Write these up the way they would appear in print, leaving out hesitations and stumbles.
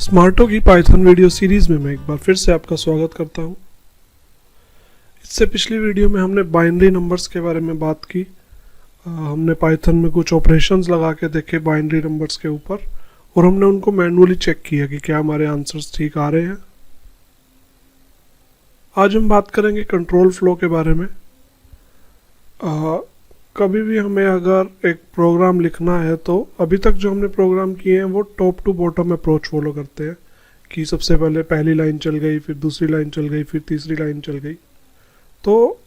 स्मार्टो की Python video series में मैं एक बार फिर से आपका स्वागत करता हूं। इससे पिछली वीडियो में हमने बाइनरी नंबर्स के बारे में बात की। हमने पाइथन में कुछ ऑपरेशंस लगा के देखे बाइनरी नंबर्स के ऊपर और हमने उनको मैन्युअली चेक किया कि क्या हमारे आंसर्स ठीक आ रहे हैं। आज हम बात करेंगे कंट्रोल फ्लो के बारे में। कभी भी हमें अगर एक प्रोग्राम लिखना है तो अभी तक जो हमने प्रोग्राम किए हैं वो top to bottom approach follow करते हैं कि सबसे पहले पहली लाइन चल गई, फिर दूसरी लाइन चल गई, फिर तीसरी लाइन चल गई। तो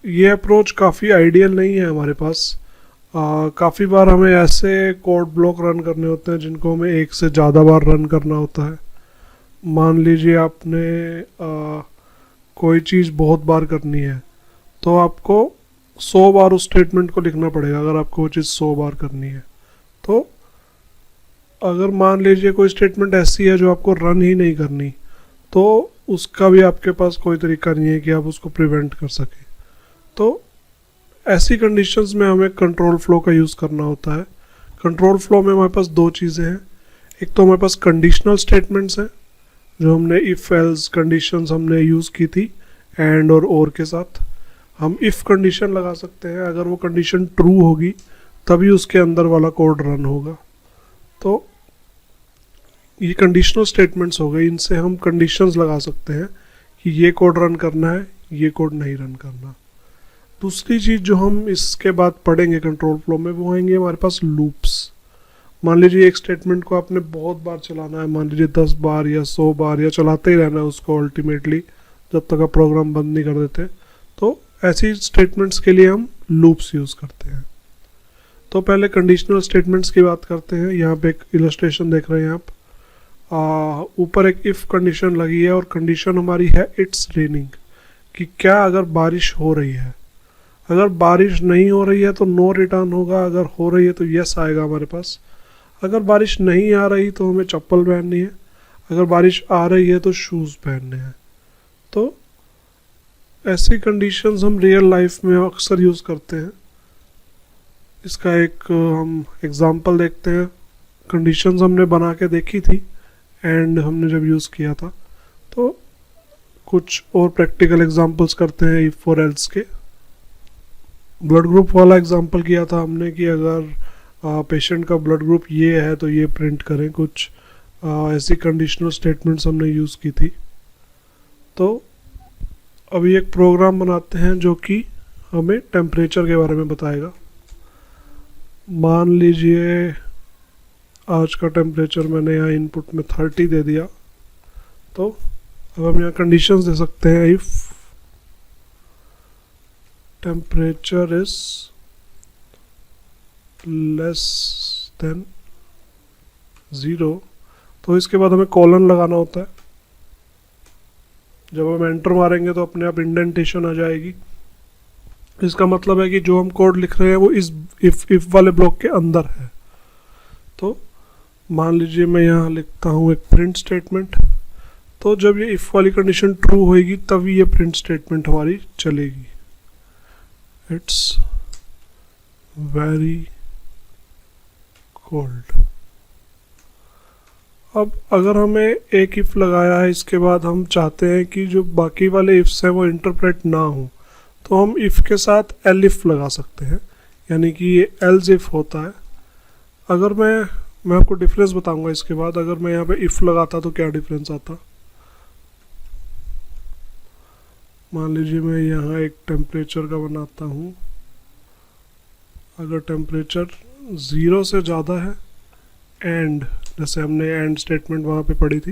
ये अप्रोच काफ़ी आइडियल नहीं है हमारे पास। काफ़ी बार हमें ऐसे कोड ब्लॉक रन करने होते हैं जिनको हमें एक से ज़्यादा बार रन करना होता है। मान लीजिए आपने कोई चीज़ बहुत बार करनी है तो आपको 100 बार उस स्टेटमेंट को लिखना पड़ेगा अगर आपको वो चीज़ 100 बार करनी है। तो अगर मान लीजिए कोई स्टेटमेंट ऐसी है जो आपको रन ही नहीं करनी तो उसका भी आपके पास कोई तरीका नहीं है कि आप उसको प्रिवेंट कर सकें। तो ऐसी कंडीशंस में हमें कंट्रोल फ्लो का यूज़ करना होता है। कंट्रोल फ्लो में हमारे पास दो चीज़ें हैं। एक तो हमारे पास कंडीशनल स्टेटमेंट्स हैं जो हमने इफ़ एल्स कंडीशंस हमने यूज़ की थी एंड और के साथ। हम इफ़ कंडीशन लगा सकते हैं, अगर वो कंडीशन ट्रू होगी तभी उसके अंदर वाला कोड रन होगा। तो ये कंडीशनल स्टेटमेंट्स हो गए, इनसे हम कंडीशंस लगा सकते हैं कि ये कोड रन करना है, ये कोड नहीं रन करना। दूसरी चीज़ जो हम इसके बाद पढ़ेंगे कंट्रोल फ्लो में वो आएंगे हमारे पास लूप्स। मान लीजिए एक स्टेटमेंट को आपने बहुत बार चलाना है, मान लीजिए 10 बार या 100 बार या चलाते ही रहना है उसको अल्टीमेटली जब तक आप प्रोग्राम बंद नहीं कर देते। तो ऐसी स्टेटमेंट्स के लिए हम लूप्स यूज़ करते हैं। तो पहले कंडीशनल स्टेटमेंट्स की बात करते हैं। यहाँ पे एक इलस्ट्रेशन देख रहे हैं आप। ऊपर एक इफ़ कंडीशन लगी है और कंडीशन हमारी है इट्स रेनिंग, कि क्या अगर बारिश हो रही है। अगर बारिश नहीं हो रही है तो नो रिटर्न होगा, अगर हो रही है तो यस आएगा हमारे पास। अगर बारिश नहीं आ रही तो हमें चप्पल पहननी है, अगर बारिश आ रही है तो शूज़ पहनने हैं। तो ऐसी कंडीशंस हम रियल लाइफ में अक्सर यूज़ करते हैं। इसका एक हम एग्जांपल देखते हैं। कंडीशंस हमने बना के देखी थी एंड हमने जब यूज़ किया था। तो कुछ और प्रैक्टिकल एग्जांपल्स करते हैं इफ और एल्स के। ब्लड ग्रुप वाला एग्जांपल किया था हमने कि अगर पेशेंट का ब्लड ग्रुप ये है तो ये प्रिंट करें। कुछ ऐसी कंडीशनल स्टेटमेंट्स हमने यूज़ की थी। तो अभी एक प्रोग्राम बनाते हैं जो कि हमें टेम्परेचर के बारे में बताएगा। मान लीजिए आज का टेम्परेचर मैंने यहाँ इनपुट में 30 दे दिया। तो अब हम यहाँ कंडीशंस दे सकते हैं। If temperature is less than 0 तो इसके बाद हमें कॉलन लगाना होता है। जब हम एंटर मारेंगे तो अपने आप इंडेंटेशन आ जाएगी। इसका मतलब है कि जो हम कोड लिख रहे हैं वो इस इफ वाले ब्लॉक के अंदर है। तो मान लीजिए मैं यहाँ लिखता हूँ एक प्रिंट स्टेटमेंट। तो जब ये इफ वाली कंडीशन ट्रू होएगी तभी ये प्रिंट स्टेटमेंट हमारी चलेगी। It's very cold. अब अगर हमें एक इफ लगाया है, इसके बाद हम चाहते हैं कि जो बाकी वाले इफ्स हैं वो इंटरप्रेट ना हो, तो हम इफ के साथ एल इफ लगा सकते हैं, यानी कि ये एल्स इफ होता है। अगर मैं आपको डिफरेंस बताऊंगा इसके बाद। अगर मैं यहाँ पे इफ लगाता तो क्या डिफरेंस आता। मान लीजिए मैं यहाँ एक टेम्परेचर का बनाता हूँ। अगर टेम्परेचर 0 से ज़्यादा है एंड, जैसे हमने एंड स्टेटमेंट वहाँ पे पढ़ी थी,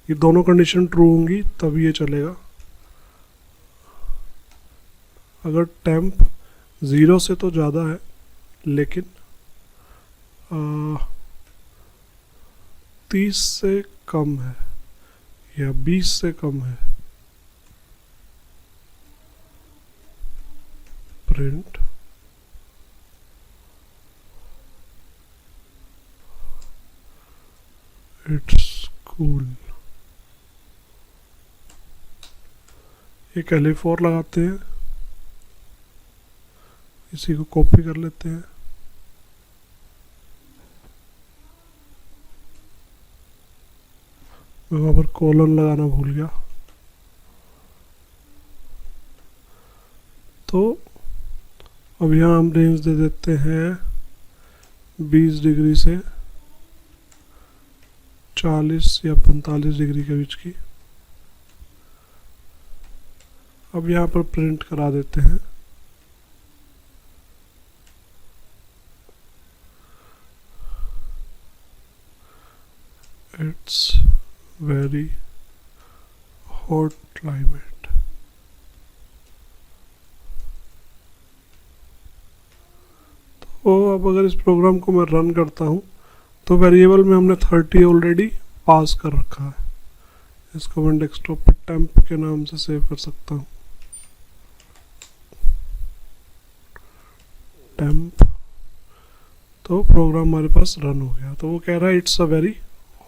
ये दोनों कंडीशन ट्रू होंगी तभी ये चलेगा। अगर टेम्प 0 से तो ज़्यादा है लेकिन 30 से कम है या 20 से कम है, प्रिंट इट्स कूल। एक L4 लगाते हैं, इसी को कॉपी कर लेते हैं। मैं वहाँ पर कोलन लगाना भूल गया। तो अब यहाँ हम रेंज दे देते हैं 20 डिग्री से 40 या 45 डिग्री के बीच की। अब यहाँ पर प्रिंट करा देते हैं। It's very hot climate. तो अब अगर इस प्रोग्राम को मैं रन करता हूँ तो वेरिएबल में हमने 30 ऑलरेडी पास कर रखा है। इसको मैं डेस्कटॉप पर टेम्प के नाम से सेव कर सकता हूँ, टेम्प। तो प्रोग्राम हमारे पास रन हो गया। तो वो कह रहा है it's a very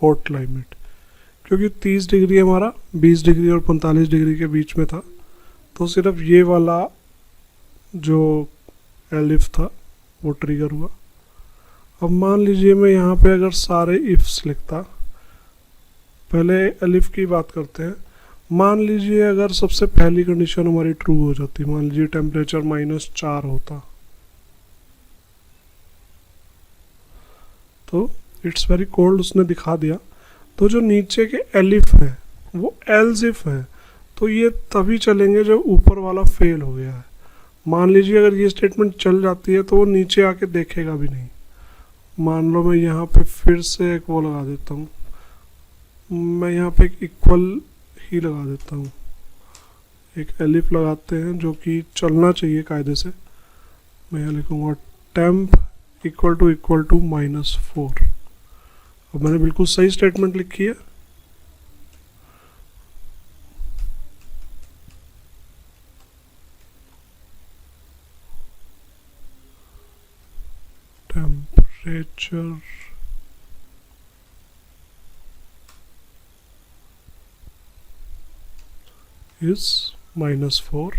hot climate, क्योंकि 30 डिग्री हमारा 20 डिग्री और 45 डिग्री के बीच में था। तो सिर्फ ये वाला जो एलिफ था वो ट्रिगर हुआ। अब मान लीजिए मैं यहाँ पे अगर सारे इफ्स लिखता, पहले एलिफ की बात करते हैं। मान लीजिए अगर सबसे पहली कंडीशन हमारी ट्रू हो जाती, मान लीजिए टेम्परेचर -4 होता, तो इट्स वेरी कोल्ड उसने दिखा दिया। तो जो नीचे के एलिफ है वो एल्स इफ है, तो ये तभी चलेंगे जब ऊपर वाला फेल हो गया है। मान लीजिए अगर ये स्टेटमेंट चल जाती है तो वो नीचे आके देखेगा भी नहीं। मान लो मैं यहाँ पे फिर से एक वो लगा देता हूँ, मैं यहाँ पे एक इक्वल ही लगा देता हूँ, एक एलिफ लगाते हैं जो कि चलना चाहिए कायदे से। मैं यहाँ लिखूँगा टेम्प इक्वल टू -4। अब मैंने बिल्कुल सही स्टेटमेंट लिखी है। Temperature is -4।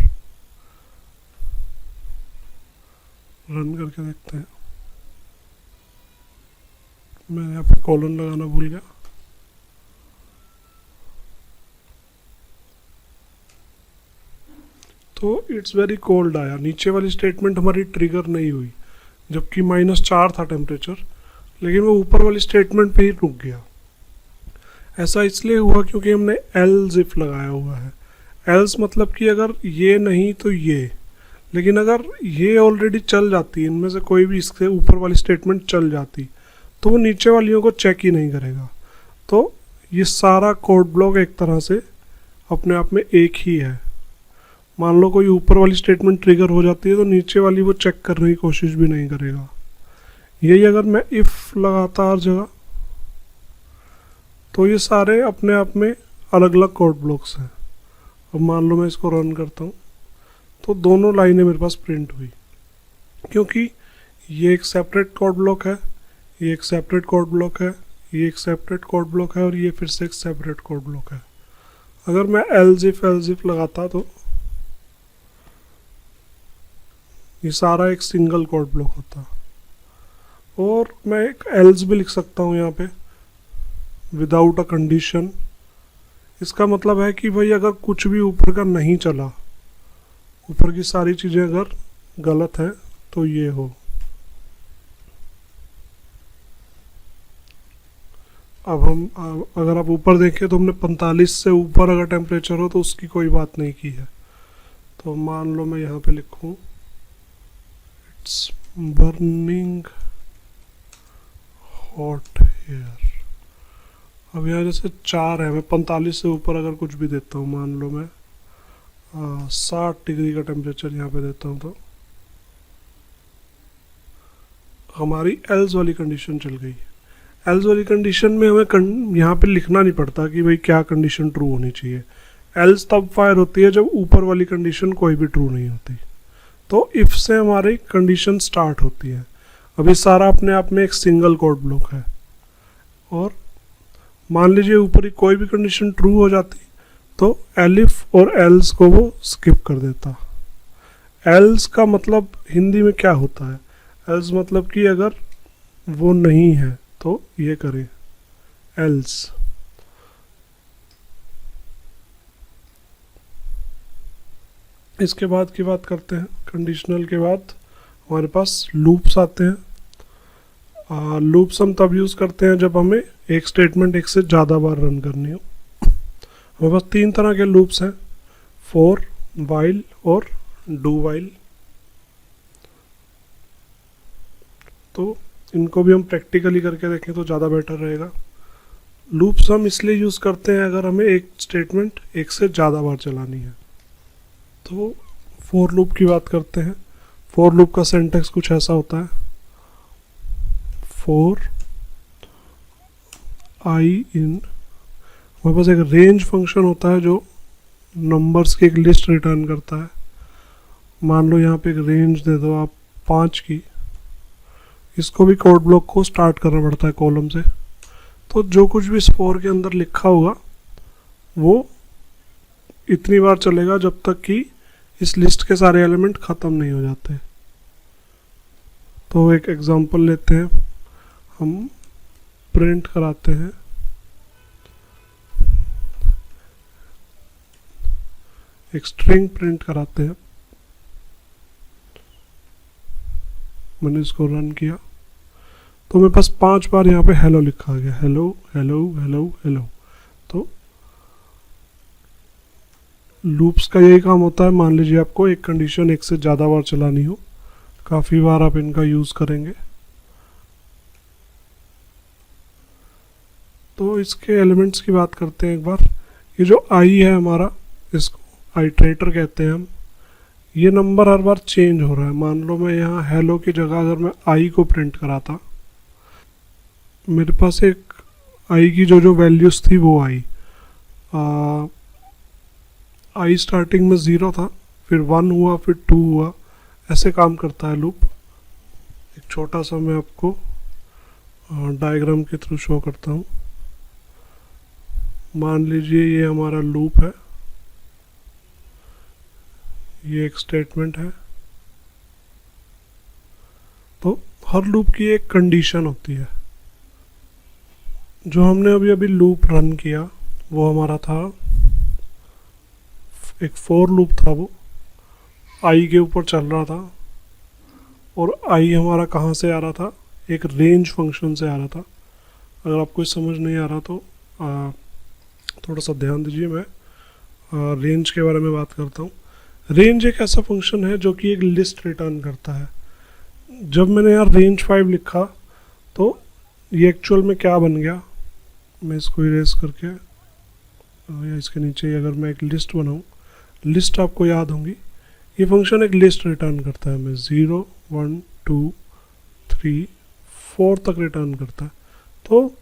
रन करके देखते हैं। मैं यहाँ पे कॉलन लगाना भूल गया। तो इट्स वेरी कोल्ड आया, नीचे वाली स्टेटमेंट हमारी ट्रिगर नहीं हुई, जबकि -4 था टेम्परेचर, लेकिन वो ऊपर वाली स्टेटमेंट पे ही रुक गया। ऐसा इसलिए हुआ क्योंकि हमने एल्स इफ लगाया हुआ है। एल्स मतलब कि अगर ये नहीं तो ये, लेकिन अगर ये ऑलरेडी चल जाती, इनमें से कोई भी इससे ऊपर वाली स्टेटमेंट चल जाती, तो वो नीचे वालियों को चेक ही नहीं करेगा। तो ये सारा कोड ब्लॉक एक तरह से अपने आप में एक ही है। मान लो कोई ऊपर वाली स्टेटमेंट ट्रिगर हो जाती है तो नीचे वाली वो चेक करने की कोशिश भी नहीं करेगा। यही अगर मैं इफ लगाता हर जगह, तो ये सारे अपने आप में अलग अलग कोड ब्लॉक्स हैं। अब मान लो मैं इसको रन करता हूँ तो दोनों लाइनें मेरे पास प्रिंट हुई, क्योंकि ये एक सेपरेट कोड ब्लॉक है, ये एक सेपरेट कोड ब्लॉक है, ये एक सेपरेट कोड ब्लॉक है और ये फिर से एक सेपरेट कोड ब्लॉक है। अगर मैं एल्स इफ लगाता तो ये सारा एक सिंगल कोड ब्लॉक होता। और मैं एक एल्स भी लिख सकता हूँ यहाँ पे, विदाउट अ कंडीशन। इसका मतलब है कि भाई अगर कुछ भी ऊपर का नहीं चला, ऊपर की सारी चीज़ें अगर गलत हैं तो ये हो। अब हम अगर आप ऊपर देखें तो हमने 45 से ऊपर अगर टेम्परेचर हो तो उसकी कोई बात नहीं की है। तो मान लो मैं यहाँ पे लिखूँ इट्स बर्निंग हॉट एयर। अब यहाँ जैसे 4 है, मैं 45 से ऊपर अगर कुछ भी देता हूँ, मान लो मैं 60 डिग्री का टेम्परेचर यहाँ पे देता हूँ, तो हमारी एल्स वाली कंडीशन चल गई। एल्स वाली कंडीशन में हमें यहाँ पे लिखना नहीं पड़ता कि भाई क्या कंडीशन ट्रू होनी चाहिए। एल्स तब फायर होती है जब ऊपर वाली कंडीशन कोई भी ट्रू नहीं होती। तो इफ से हमारी कंडीशन स्टार्ट होती है। अभी सारा अपने आप में एक सिंगल कोड ब्लॉक है, और मान लीजिए ऊपर ही कोई भी कंडीशन ट्रू हो जाती तो एलिफ और एल्स को वो स्किप कर देता। एल्स का मतलब हिंदी में क्या होता है? एल्स मतलब कि अगर वो नहीं है तो ये करें एल्स। इसके बाद की बात करते हैं। कंडीशनल के बाद हमारे पास लूप्स आते हैं। लूप्स हम तब यूज़ करते हैं जब हमें एक स्टेटमेंट एक से ज़्यादा बार रन करनी हो। हमारे पास 3 तरह के लूप्स हैं, फॉर, वाइल और डू वाइल। तो इनको भी हम प्रैक्टिकली करके देखें तो ज़्यादा बेटर रहेगा। लूप्स हम इसलिए यूज़ करते हैं अगर हमें एक स्टेटमेंट एक से ज़्यादा बार चलानी है। तो फॉर लूप की बात करते हैं। फॉर लूप का सिंटैक्स कुछ ऐसा होता है, फॉर आई इन, हमारे पास एक रेंज फंक्शन होता है जो नंबर्स की एक लिस्ट रिटर्न करता है। मान लो यहाँ पे एक रेंज दे दो आप 5 की, इसको भी कोड ब्लॉक को स्टार्ट करना पड़ता है कॉलम से। तो जो कुछ भी इस फॉर के अंदर लिखा होगा वो इतनी बार चलेगा जब तक कि इस लिस्ट के सारे एलिमेंट ख़त्म नहीं हो जाते। तो एक एग्जांपल लेते हैं, हम प्रिंट कराते हैं एक स्ट्रिंग प्रिंट कराते हैं। मैंने इसको रन किया तो मेरे पास 5 बार यहाँ पे हेलो लिखा गया, हेलो हेलो हेलो हेलो। तो लूप्स का यही काम होता है। मान लीजिए आपको एक कंडीशन एक से ज़्यादा बार चलानी हो, काफ़ी बार आप इनका यूज़ करेंगे। तो इसके एलिमेंट्स की बात करते हैं एक बार। ये जो आई है हमारा, इसको आइटरेटर कहते हैं हम। ये नंबर हर बार चेंज हो रहा है। मान लो मैं यहाँ हेलो की जगह अगर मैं आई को प्रिंट कराता, मेरे पास एक आई की जो वैल्यूज़ थी वो आई स्टार्टिंग में 0 था, फिर 1 हुआ, फिर 2 हुआ, ऐसे काम करता है लूप। एक छोटा सा मैं आपको डायग्राम के थ्रू शो करता हूँ। मान लीजिए ये हमारा लूप है, ये एक स्टेटमेंट है। तो हर लूप की एक कंडीशन होती है। जो हमने अभी अभी लूप रन किया वो हमारा था, एक फॉर लूप था, वो आई के ऊपर चल रहा था। और आई हमारा कहाँ से आ रहा था, एक रेंज फंक्शन से आ रहा था। अगर आपको समझ नहीं आ रहा तो थोड़ा सा ध्यान दीजिए। मैं रेंज के बारे में बात करता हूँ। रेंज एक ऐसा फंक्शन है जो कि एक लिस्ट रिटर्न करता है। जब मैंने यहाँ रेंज 5 लिखा तो ये एक्चुअल में क्या बन गया, मैं इसको इरेज करके या इसके नीचे अगर मैं एक लिस्ट बनाऊँ, लिस्ट आपको याद होंगी, ये फंक्शन एक लिस्ट रिटर्न करता है। मैं 0 1 2 3 4 तक रिटर्न करता है। तो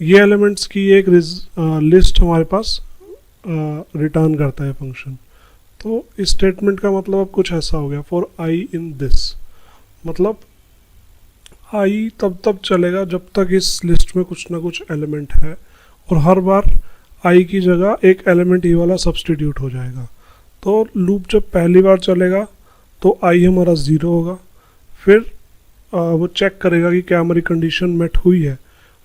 ये एलिमेंट्स की एक लिस्ट हमारे पास रिटर्न करता है फंक्शन। तो इस स्टेटमेंट का मतलब अब कुछ ऐसा हो गया, फॉर आई इन दिस, मतलब आई तब चलेगा जब तक इस लिस्ट में कुछ ना कुछ एलिमेंट है, और हर बार आई की जगह एक एलिमेंट ये वाला सब्सटीट्यूट हो जाएगा। तो लूप जब पहली बार चलेगा तो आई हमारा 0 होगा, फिर वो चेक करेगा कि क्या हमारी कंडीशन मेट हुई है।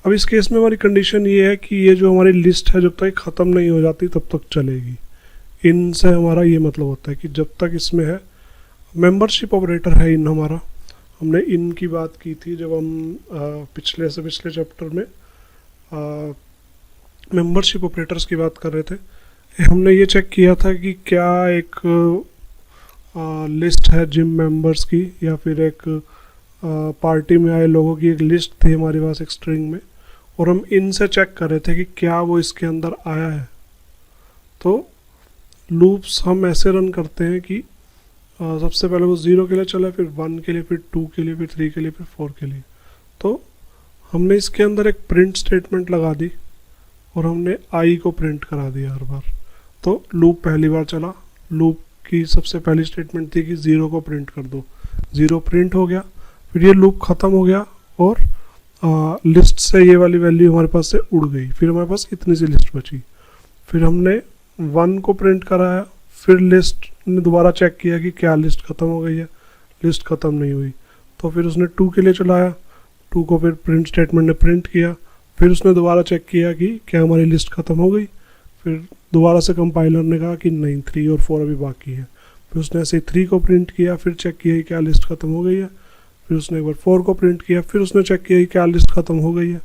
अब इस केस में हमारी कंडीशन ये है कि ये जो हमारी लिस्ट है जब तक ख़त्म नहीं हो जाती तब तक चलेगी। इन से हमारा ये मतलब होता है कि जब तक इसमें है, मेंबरशिप ऑपरेटर है इन हमारा। हमने इन की बात की थी जब हम पिछले चैप्टर में मेंबरशिप ऑपरेटर्स की बात कर रहे थे। हमने ये चेक किया था कि क्या एक लिस्ट है जिम मेंबर्स की, या फिर एक पार्टी में आए लोगों की एक लिस्ट थी हमारे पास एक स्ट्रिंग में, और हम इनसे चेक कर रहे थे कि क्या वो इसके अंदर आया है। तो लूप्स हम ऐसे रन करते हैं कि सबसे पहले वो 0 के लिए चला, फिर 1 के लिए, फिर 2 के लिए, फिर 3 के लिए, फिर 4 के लिए। तो हमने इसके अंदर एक प्रिंट स्टेटमेंट लगा दी और हमने आई को प्रिंट करा दिया हर बार। तो लूप पहली बार चला, लूप की सबसे पहली स्टेटमेंट थी कि 0 को प्रिंट कर दो, 0 प्रिंट हो गया, फिर ये लूप ख़त्म हो गया और लिस्ट से ये वाली वैल्यू हमारे पास से उड़ गई, फिर हमारे पास इतनी सी लिस्ट बची। फिर हमने 1 को प्रिंट कराया, फिर लिस्ट ने दोबारा चेक किया कि क्या लिस्ट ख़त्म हो गई है, लिस्ट ख़त्म नहीं हुई, तो फिर उसने 2 के लिए चलाया, 2 को फिर प्रिंट स्टेटमेंट ने प्रिंट किया, फिर उसने दोबारा चेक किया कि क्या हमारी लिस्ट ख़त्म हो गई, फिर दोबारा से कंपाइलर ने कहा कि नहीं 3 और 4 अभी बाकी है। फिर उसने ऐसे ही 3 को प्रिंट किया, फिर चेक किया कि क्या लिस्ट ख़त्म हो गई है। फिर उसने एक बार 4 को प्रिंट किया, फिर उसने चेक किया कि क्या लिस्ट ख़त्म हो गई है।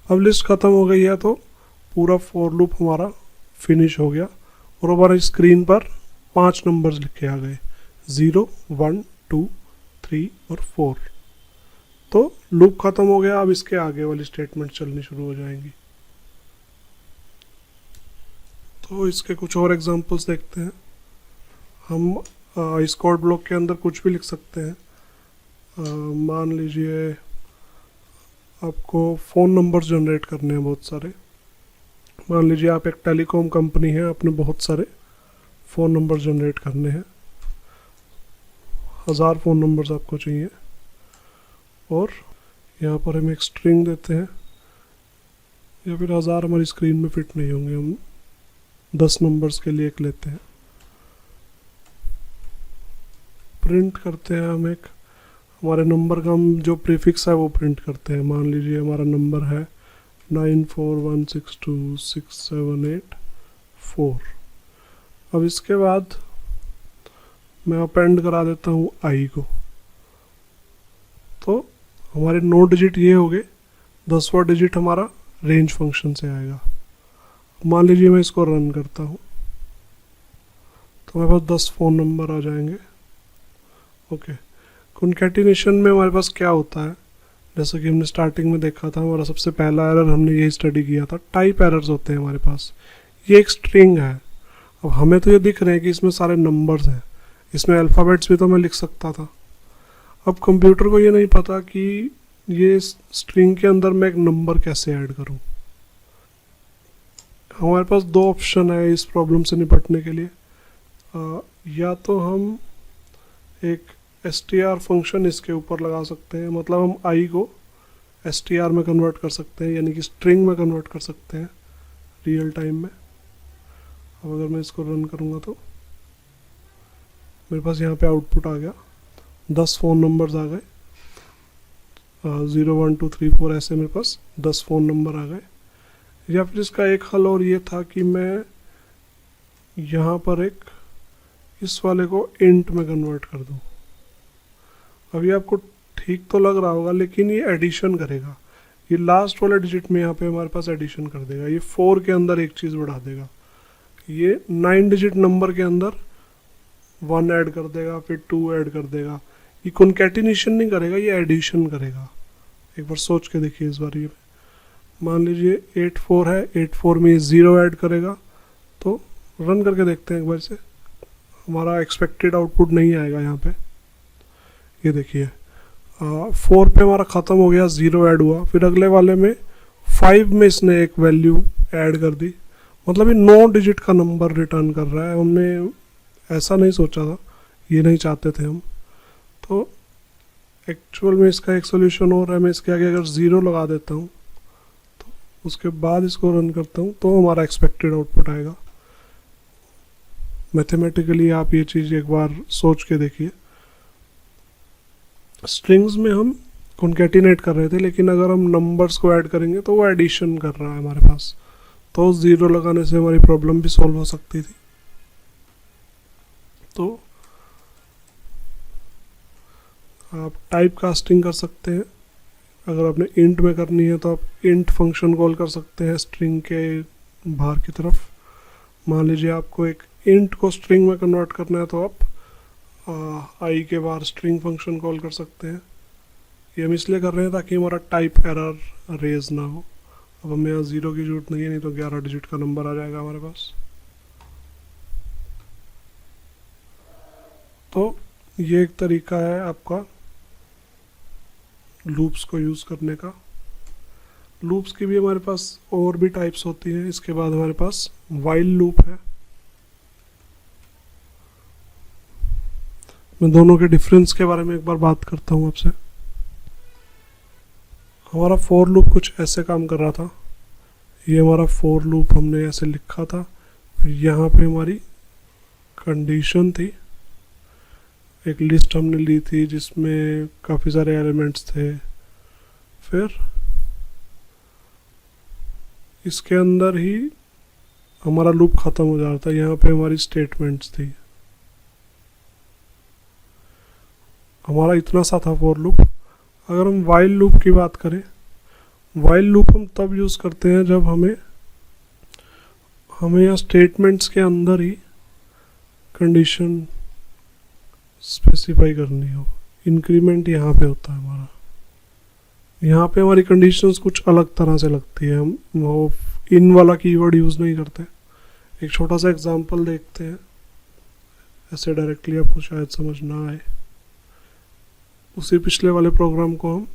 अब लिस्ट ख़त्म हो गई है तो पूरा फॉर लूप हमारा फिनिश हो गया और हमारी स्क्रीन पर 5 नंबर्स लिखे आ गए, 0, 1, 2, 3 और 4। तो लूप ख़त्म हो गया। अब इसके आगे वाली स्टेटमेंट चलनी शुरू हो जाएंगी। तो इसके कुछ और एग्जांपल्स देखते हैं। हम इस कोड ब्लॉक के अंदर कुछ भी लिख सकते हैं। मान लीजिए आपको फ़ोन नंबर जनरेट करने हैं बहुत सारे। मान लीजिए आप एक टेलीकॉम कंपनी है, आपने बहुत सारे फ़ोन नंबर जनरेट करने हैं, 1000 फ़ोन नंबर्स आपको चाहिए। और यहाँ पर हम एक स्ट्रिंग देते हैं, या फिर 1000 हमारी स्क्रीन में फिट नहीं होंगे, हम 10 नंबर्स के लिए एक लेते हैं। प्रिंट करते हैं हम एक, हमारे नंबर का हम जो प्रीफिक्स है वो प्रिंट करते हैं। मान लीजिए हमारा नंबर है 94162678 अब इसके बाद मैं अपेंड करा देता हूँ आई को। तो हमारे 9 डिजिट ये हो गए, 10वां डिजिट हमारा रेंज फंक्शन से आएगा। मान लीजिए मैं इसको रन करता हूँ तो मेरे पास 10 फ़ोन नंबर आ जाएंगे। ओके, कॉन्कैटिनेशन में हमारे पास क्या होता है, जैसा कि हमने स्टार्टिंग में देखा था, हमारा सबसे पहला एरर हमने यही स्टडी किया था, टाइप एरर्स होते हैं हमारे पास। ये एक स्ट्रिंग है, अब हमें तो ये दिख रहे हैं कि इसमें सारे नंबर्स हैं, इसमें अल्फ़ाबेट्स भी तो मैं लिख सकता था। अब कंप्यूटर को ये नहीं पता कि ये स्ट्रिंग के अंदर मैं एक नंबर कैसे ऐड करूं। हमारे पास 2 ऑप्शन है इस प्रॉब्लम से निपटने के लिए। या तो हम एक str फंक्शन इसके ऊपर लगा सकते हैं, मतलब हम i को str में कन्वर्ट कर सकते हैं, यानी कि स्ट्रिंग में कन्वर्ट कर सकते हैं रियल टाइम में। अब अगर मैं इसको रन करूँगा तो मेरे पास यहाँ पे आउटपुट आ गया, 10 फ़ोन नंबर्स आ गए, 0, 1, 2, 3, 4 ऐसे मेरे पास 10 फ़ोन नंबर आ गए। या फिर इसका एक हल और ये था कि मैं यहाँ पर एक इस वाले को इंट में कन्वर्ट कर दूँ। अभी आपको ठीक तो लग रहा होगा, लेकिन ये एडिशन करेगा, ये लास्ट वाले डिजिट में यहाँ पे हमारे पास एडिशन कर देगा। ये 4 के अंदर एक चीज़ बढ़ा देगा, ये 9 डिजिट नंबर के अंदर 1 ऐड कर देगा, फिर 2 ऐड कर देगा। ये कॉन्कैटिनेशन नहीं करेगा, ये एडिशन करेगा। एक बार सोच के देखिए इस बार। ये मान लीजिए 84 है, 84 में 0 ऐड करेगा। तो रन करके देखते हैं एक बार से, हमारा एक्सपेक्टेड आउटपुट नहीं आएगा यहाँ पे। ये देखिए 4 पे हमारा ख़त्म हो गया, 0 ऐड हुआ। फिर अगले वाले में 5 में इसने एक वैल्यू ऐड कर दी, मतलब ये 9 डिजिट का नंबर रिटर्न कर रहा है। हमने ऐसा नहीं सोचा था, ये नहीं चाहते थे हम। तो एक्चुअल में इसका एक सोल्यूशन और है, मैं इसके आगे अगर 0 लगा देता हूँ तो उसके बाद इसको रन करता हूँ तो हमारा एक्सपेक्टेड आउटपुट आएगा। मैथमेटिकली आप ये चीज़ एक बार सोच के देखिए। स्ट्रिंग्स में हम कॉन्कैटिनेट कर रहे थे, लेकिन अगर हम नंबर्स को ऐड करेंगे तो वो एडिशन कर रहा है हमारे पास, तो 0 लगाने से हमारी प्रॉब्लम भी सॉल्व हो सकती थी। तो आप टाइप कास्टिंग कर सकते हैं। अगर आपने इंट में करनी है तो आप इंट फंक्शन कॉल कर सकते हैं स्ट्रिंग के बाहर की तरफ। मान लीजिए आपको एक इंट को स्ट्रिंग में कन्वर्ट करना है तो आप आई के बाहर स्ट्रिंग फंक्शन कॉल कर सकते हैं। ये हम इसलिए कर रहे हैं ताकि हमारा टाइप एरर रेज ना हो। अब हमें यहाँ 0 की जरूरत नहीं है, नहीं तो 11 डिजिट का नंबर आ जाएगा हमारे पास। तो ये एक तरीका है आपका लूप्स को यूज़ करने का। लूप्स की भी हमारे पास और भी टाइप्स होती हैं। इसके बाद हमारे पास वाइल लूप है। मैं दोनों के डिफरेंस के बारे में एक बार बात करता हूँ आपसे। हमारा फॉर लूप कुछ ऐसे काम कर रहा था। ये हमारा फॉर लूप हमने ऐसे लिखा था, फिर यहाँ पे हमारी कंडीशन थी, एक लिस्ट हमने ली थी जिसमें काफ़ी सारे एलिमेंट्स थे। फिर इसके अंदर ही हमारा लूप ख़त्म हो जा रहा था। यहाँ पे हमारी स्टेटमेंट्स थी। हमारा इतना सा था फॉर लूप। अगर हम वाइल लूप की बात करें, वाइल लूप हम तब यूज़ करते हैं जब हमें यहाँ स्टेटमेंट्स के अंदर ही कंडीशन स्पेसिफाई करनी हो। इंक्रीमेंट यहाँ पे होता है हमारा, यहाँ पे हमारी कंडीशंस कुछ अलग तरह से लगती है, हम वो इन वाला कीवर्ड यूज़ नहीं करते। एक छोटा सा एग्जांपल देखते हैं, ऐसे डायरेक्टली आपको शायद समझ ना आए। उसी पिछले वाले प्रोग्राम को हम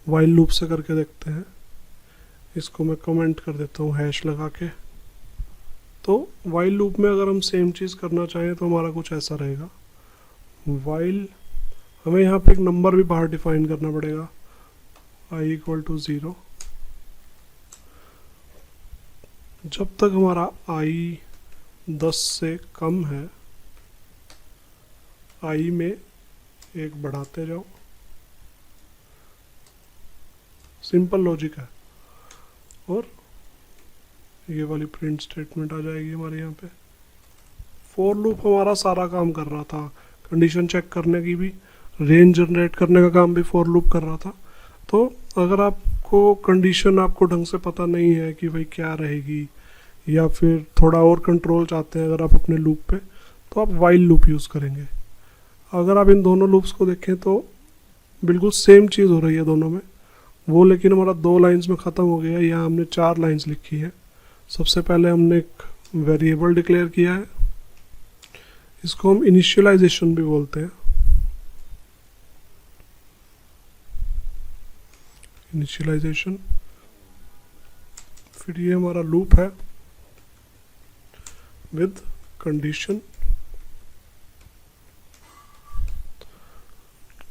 वाइल लूप से करके देखते हैं। इसको मैं कमेंट कर देता हूँ हैश लगा के। तो वाइल लूप में अगर हम सेम चीज़ करना चाहें तो हमारा कुछ ऐसा रहेगा। वाइल हमें यहाँ पे एक नंबर भी बाहर डिफाइन करना पड़ेगा, i = 0। जब तक हमारा i 10 से कम है, i में एक बढ़ाते जाओ। सिंपल लॉजिक है। और ये वाली प्रिंट स्टेटमेंट आ जाएगी हमारे यहाँ पे। फॉर लूप हमारा सारा काम कर रहा था, कंडीशन चेक करने की भी, रेंज जनरेट करने का काम भी फॉर लूप कर रहा था। तो अगर आपको कंडीशन आपको ढंग से पता नहीं है कि भाई क्या रहेगी, या फिर थोड़ा और कंट्रोल चाहते हैं अगर आप अपने लूप पे, तो आप वाइल लूप यूज़ करेंगे। अगर आप इन दोनों लूप्स को देखें तो बिल्कुल सेम चीज़ हो रही है दोनों में। वो लेकिन हमारा 2 लाइंस में ख़त्म हो गया। यहाँ हमने 4 लाइंस लिखी है। सबसे पहले हमने एक वेरिएबल डिक्लेयर किया है, इसको हम इनिशियलाइजेशन भी बोलते हैं। इनिशियलाइजेशन। फिर ये हमारा लूप है विद कंडीशन,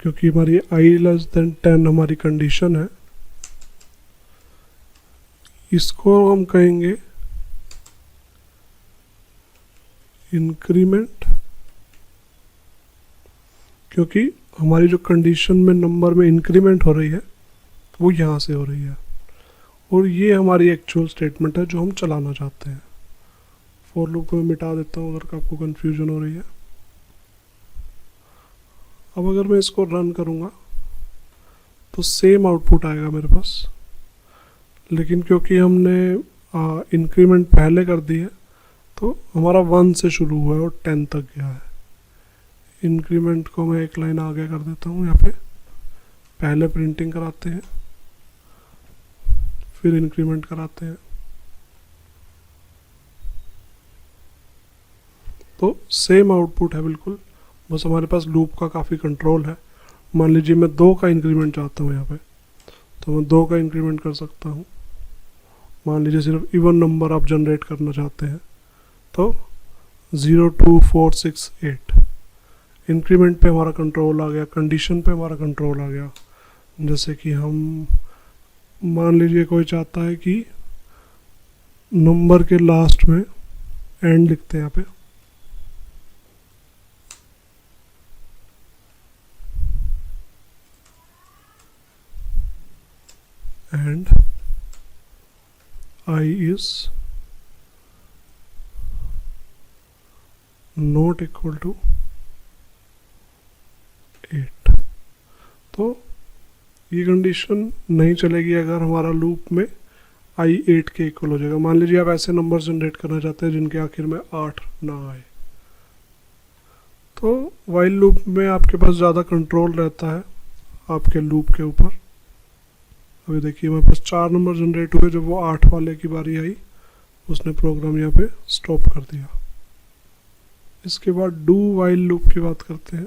क्योंकि हमारी i <10 हमारी कंडीशन है। इसको हम कहेंगे इंक्रीमेंट, क्योंकि हमारी जो कंडीशन में नंबर में इंक्रीमेंट हो रही है वो यहाँ से हो रही है। और ये हमारी एक्चुअल स्टेटमेंट है जो हम चलाना चाहते हैं। फॉर लूप को मैं मिटा देता हूँ अगर आपको कंफ्यूजन हो रही है। अब अगर मैं इसको रन करूँगा तो सेम आउटपुट आएगा मेरे पास, लेकिन क्योंकि हमने इंक्रीमेंट पहले कर दी है तो हमारा 1 से शुरू हुआ है और 10 तक गया है। इंक्रीमेंट को मैं एक लाइन आगे कर देता हूँ। यहाँ पे पहले प्रिंटिंग कराते हैं, फिर इंक्रीमेंट कराते हैं। तो सेम आउटपुट है बिल्कुल, बस हमारे पास लूप का काफ़ी कंट्रोल है। मान लीजिए मैं 2 का इंक्रीमेंट चाहता हूँ यहाँ पे, तो मैं 2 का इंक्रीमेंट कर सकता हूँ। मान लीजिए सिर्फ इवन नंबर आप जनरेट करना चाहते हैं तो 0 2 4 6 8। इंक्रीमेंट पे हमारा कंट्रोल आ गया, कंडीशन पे हमारा कंट्रोल आ गया। जैसे कि हम मान लीजिए कोई चाहता है कि नंबर के लास्ट में एंड लिखते हैं यहाँ पे, and I is not equal to 8। तो ये कंडीशन नहीं चलेगी अगर हमारा लूप में i 8 के इक्वल हो जाएगा। मान लीजिए आप ऐसे नंबर जनरेट करना चाहते हैं जिनके आखिर में 8 ना आए, तो वाइल लूप में आपके पास ज़्यादा कंट्रोल रहता है आपके लूप के ऊपर। अभी देखिए मेरे पास 4 नंबर जनरेट हुए, जब वो 8 वाले की बारी आई उसने प्रोग्राम यहाँ पे स्टॉप कर दिया। इसके बाद डू वाइल लूप की बात करते हैं।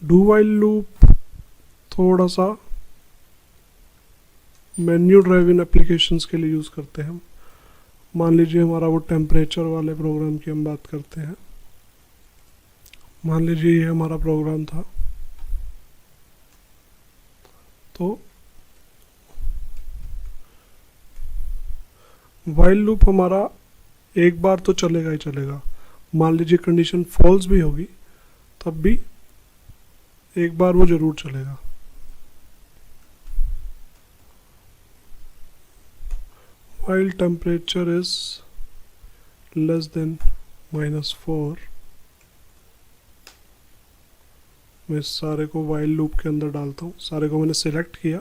डू वाइल लूप थोड़ा सा मेन्यू ड्राइवन एप्लीकेशंस के लिए यूज़ करते हैं हम। मान लीजिए हमारा वो टेम्परेचर वाले प्रोग्राम की हम बात करते हैं। मान लीजिए ये हमारा प्रोग्राम था, तो वाइल लूप हमारा एक बार तो चलेगा ही चलेगा। मान लीजिए कंडीशन फॉल्स भी होगी तब भी एक बार वो जरूर चलेगा। while temperature is less than -4, मैं इस सारे को वाइल लूप के अंदर डालता हूँ। सारे को मैंने सिलेक्ट किया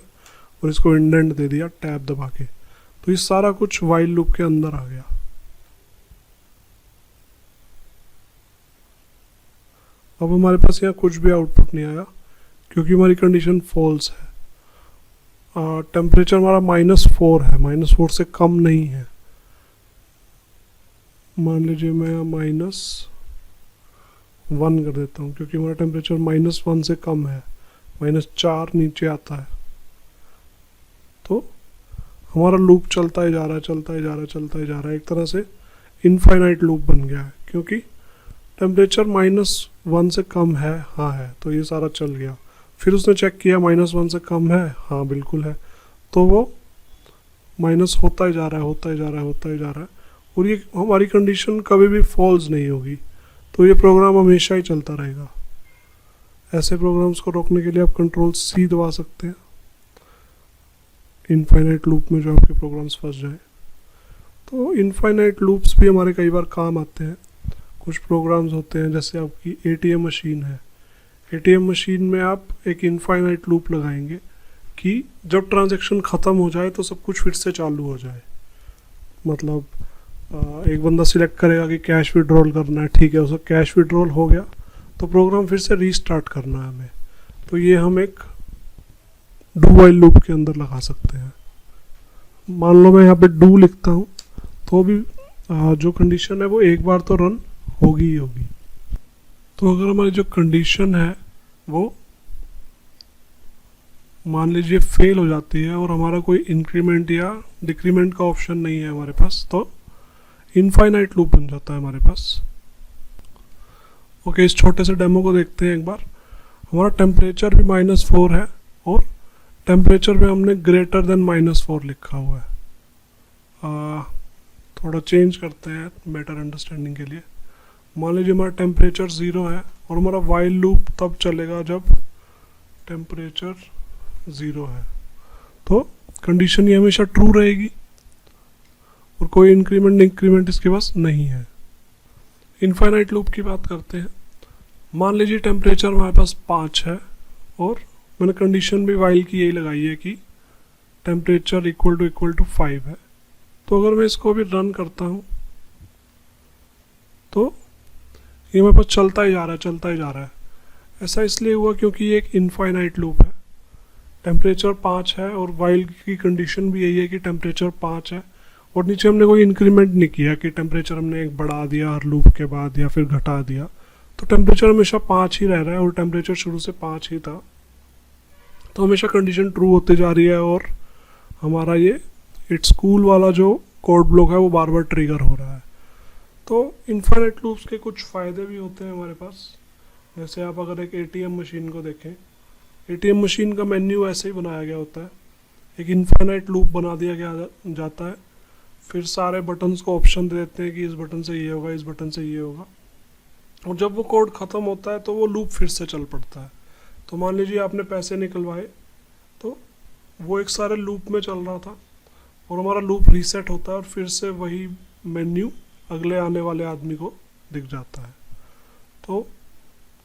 और इसको इंडेंट दे दिया टैब दबा के, तो ये सारा कुछ वाइल लूप के अंदर आ गया। अब हमारे पास यहाँ कुछ भी आउटपुट नहीं आया क्योंकि हमारी कंडीशन फॉल्स है। टेम्परेचर हमारा -4 है, -4 से कम नहीं है। मान लीजिए मैं -1 कर देता हूँ क्योंकि हमारा टेम्परेचर -1 से कम है, -4 नीचे आता है। तो हमारा लूप चलता ही जा रहा है, चलता ही जा रहा है, चलता ही जा रहा है। एक तरह से इनफाइनाइट लूप बन गया है क्योंकि टेम्परेचर -1 से कम है, हाँ है, तो ये सारा चल गया। फिर उसने चेक किया -1 से कम है, हाँ बिल्कुल है, तो वो माइनस होता ही जा रहा है, होता ही जा रहा है, होता ही जा रहा है, और ये हमारी कंडीशन कभी भी फॉल्स नहीं होगी। तो ये प्रोग्राम हमेशा ही चलता रहेगा। ऐसे प्रोग्राम्स को रोकने के लिए आप Ctrl+C दबा सकते हैं, इनफाइनाइट लूप में जो आपके प्रोग्राम्स फंस जाए। तो इनफाइनाइट लूप्स भी हमारे कई बार काम आते हैं। कुछ प्रोग्राम्स होते हैं जैसे आपकी ATM मशीन है। ATM मशीन में आप एक इनफाइनाइट लूप लगाएंगे कि जब ट्रांजैक्शन ख़त्म हो जाए तो सब कुछ फिर से चालू हो जाए। मतलब एक बंदा सिलेक्ट करेगा कि कैश विड्रॉल करना है, ठीक है, उसका कैश विड्रॉल हो गया तो प्रोग्राम फिर से रीस्टार्ट करना है हमें। तो ये हम एक डू वाइल लूप के अंदर लगा सकते हैं। मान लो मैं यहाँ पे डू लिखता हूँ तो भी जो कंडीशन है वो एक बार तो रन होगी ही होगी। तो अगर हमारी जो कंडीशन है वो मान लीजिए फेल हो जाती है और हमारा कोई इंक्रीमेंट या डिक्रीमेंट का ऑप्शन नहीं है हमारे पास, तो इनफाइनाइट लूप बन जाता है हमारे पास। ओके, इस छोटे से डेमो को देखते हैं एक बार। हमारा टेम्परेचर भी -4 है और टेम्परेचर में हमने ग्रेटर देन -4 लिखा हुआ है। थोड़ा चेंज करते हैं बेटर अंडरस्टैंडिंग के लिए। मान लीजिए हमारा टेम्परेचर 0 है और हमारा वाइल लूप तब चलेगा जब टेम्परेचर 0 है, तो कंडीशन ये हमेशा ट्रू रहेगी और कोई इंक्रीमेंट इंक्रीमेंट इसके पास नहीं है। इनफाइनाइट लूप की बात करते हैं। मान लीजिए टेम्परेचर हमारे पास 5 है और मैंने कंडीशन भी वाइल की यही लगाई है कि टेम्परेचर इक्वल टू 5 है। तो अगर मैं इसको भी रन करता हूँ तो ये मेरे पास चलता ही जा रहा है, चलता ही जा रहा है। ऐसा इसलिए हुआ क्योंकि ये एक इनफाइनाइट लूप है। टेम्परेचर 5 है और वाइल की कंडीशन भी यही है कि टेम्परेचर 5 है और नीचे हमने कोई इंक्रीमेंट नहीं किया कि टेम्परेचर हमने एक बढ़ा दिया हर लूप के बाद या फिर घटा दिया। तो टेम्परेचर हमेशा 5 ही रह रहा है और टेम्परेचर शुरू से 5 ही था, तो हमेशा कंडीशन ट्रू होती जा रही है और हमारा ये इट्स कूल वाला जो कोड ब्लॉक है वो बार बार ट्रिगर हो रहा है। तो इनफाइनाइट लूप्स के कुछ फ़ायदे भी होते हैं हमारे पास। जैसे आप अगर एक ATM मशीन को देखें, ATM मशीन का मेन्यू ऐसे ही बनाया गया होता है, एक इनफाइनाइट लूप बना दिया गया जाता है, फिर सारे बटन्स को ऑप्शन दे देते हैं कि इस बटन से ये होगा, इस बटन से ये होगा, और जब वो कोड ख़त्म होता है तो वो लूप फिर से चल पड़ता है। तो मान लीजिए आपने पैसे निकलवाए तो वो एक सारे लूप में चल रहा था और हमारा लूप रीसेट होता है और फिर से वही मेन्यू अगले आने वाले आदमी को दिख जाता है। तो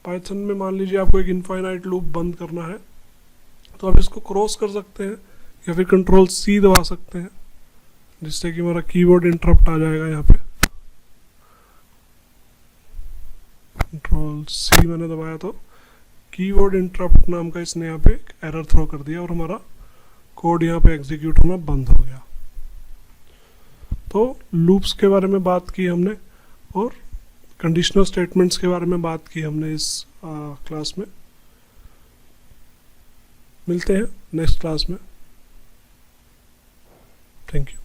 पाइथन में मान लीजिए आपको एक इनफाइनाइट लूप बंद करना है तो आप इसको क्रॉस कर सकते हैं या फिर Ctrl+C दबा सकते हैं, जिससे कि हमारा कीबोर्ड इंटरप्ट आ जाएगा। यहाँ पे Ctrl+C मैंने दबाया तो कीबोर्ड इंटरप्ट नाम का इसने यहाँ पे एक एरर थ्रो कर दिया और हमारा कोड यहाँ पे एग्जीक्यूट होना बंद हो गया। तो लूप्स के बारे में बात की हमने और कंडीशनल स्टेटमेंट्स के बारे में बात की हमने इस क्लास में। मिलते हैं नेक्स्ट क्लास में। Thank you.